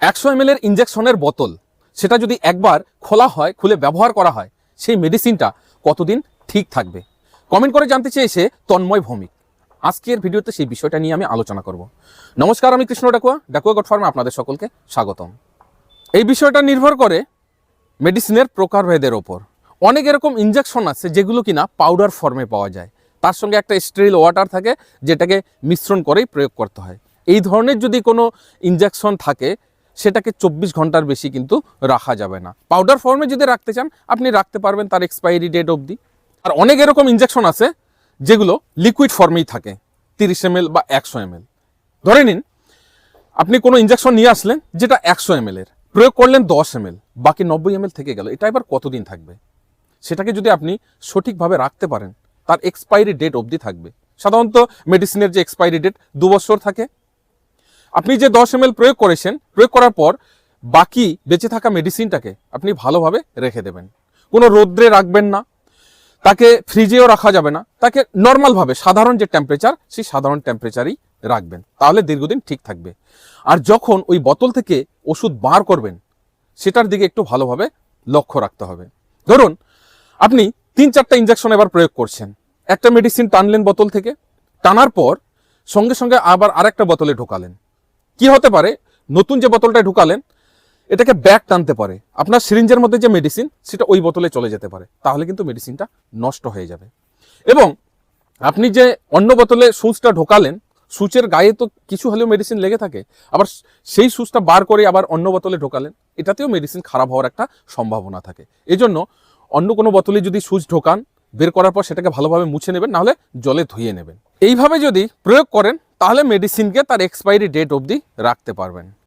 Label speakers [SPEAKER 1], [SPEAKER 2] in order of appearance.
[SPEAKER 1] 100 ml এর ইনজেকশনের বোতল, সেটা যদি একবার খোলা হয়, খুলে ব্যবহার করা হয়, সেই মেডিসিনটা কতদিন ঠিক থাকবে? কমেন্ট করে জানতে চেয়েছে তন্ময় ভৌমিক। আজকের ভিডিওতে সেই বিষয়টা নিয়ে আমি আলোচনা করব। নমস্কার, আমি কৃষ্ণ ডাকুয়া, ডাকুয়া গড ফার্মে আপনাদের সকলকে স্বাগতম। এই বিষয়টা নির্ভর করে মেডিসিনের প্রকারভেদের ওপর। অনেক এরকম ইনজেকশন আছে যেগুলো কিনা পাউডার ফর্মে পাওয়া যায়, তার সঙ্গে একটা স্টেরিল ওয়াটার থাকে যেটাকে মিশ্রণ করেই প্রয়োগ করতে হয়। এই ধরনের যদি কোনো ইনজেকশন থাকে সেটাকে 24 ঘন্টার বেশি কিন্তু রাখা যাবে না। পাউডার ফর্মে যদি রাখতে চান আপনি রাখতে পারবেন তার এক্সপায়ারি ডেট অবধি। আর অনেক এরকম ইনজেকশন আছে যেগুলো লিকুইড ফর্মেই থাকে, 30 ml বা 100 ml। ধরে নিন আপনি কোনো ইনজেকশন নিয়ে আসলেন যেটা 100 ml এর, প্রয়োগ করলেন 10 ml, বাকি 90 ml থেকে গেল। এটা এবার কতদিন থাকবে? সেটাকে যদি আপনি সঠিকভাবে রাখতে পারেন তার এক্সপায়ারি ডেট অবধি থাকবে। সাধারণত মেডিসিনের যে এক্সপায়ারি ডেট 2 বছর থাকে। আপনি যে 10 ml প্রয়োগ করেছেন, প্রয়োগ করার পর বাকি বেঁচে থাকা মেডিসিনটাকে আপনি ভালোভাবে রেখে দেবেন। কোনো রোদ্রে রাখবেন না, তাকে ফ্রিজেও রাখা যাবে না, তাকে নর্মালভাবে সাধারণ যে টেম্পারেচার সেই সাধারণ টেম্পারেচারই রাখবেন, তাহলে দীর্ঘদিন ঠিক থাকবে। আর যখন ওই বোতল থেকে ওষুধ বার করবেন সেটার দিকে একটু ভালোভাবে লক্ষ্য রাখতে হবে। ধরুন আপনি 3-4টা ইনজেকশন এবার প্রয়োগ করছেন, একটা মেডিসিন টানলেন বোতল থেকে, টানার পর সঙ্গে সঙ্গে আবার আরেকটা বোতলে ঢোকালেন। কি হতে পারে, নতুন যে বোতলটা ঢুকালেন এটাকে ব্যাক টানতে পারে, আপনার সিরিঞ্জের মধ্যে যে মেডিসিন সেটা ওই বোতলে চলে যেতে পারে, তাহলে কিন্তু মেডিসিনটা নষ্ট হয়ে যাবে। এবং আপনি যে অন্য বোতলে সুচটা ঢোকালেন, সুচের গায়ে তো কিছু হলেও মেডিসিন লেগে থাকে, আবার সেই সুচটা বার করে আবার অন্য বোতলে ঢোকালেন, এটাতেও মেডিসিন খারাপ হওয়ার একটা সম্ভাবনা থাকে। এজন্য অন্য কোনো বোতলে যদি সুচ ঢোকান, বের করার পর সেটাকে ভালোভাবে মুছে নেবেন, নাহলে জলে ধুয়ে নেবেন। এইভাবে যদি প্রয়োগ করেন তাহলে মেডিসিনকে তার এক্সপায়ারি ডেট অবধি রাখতে পারবেন।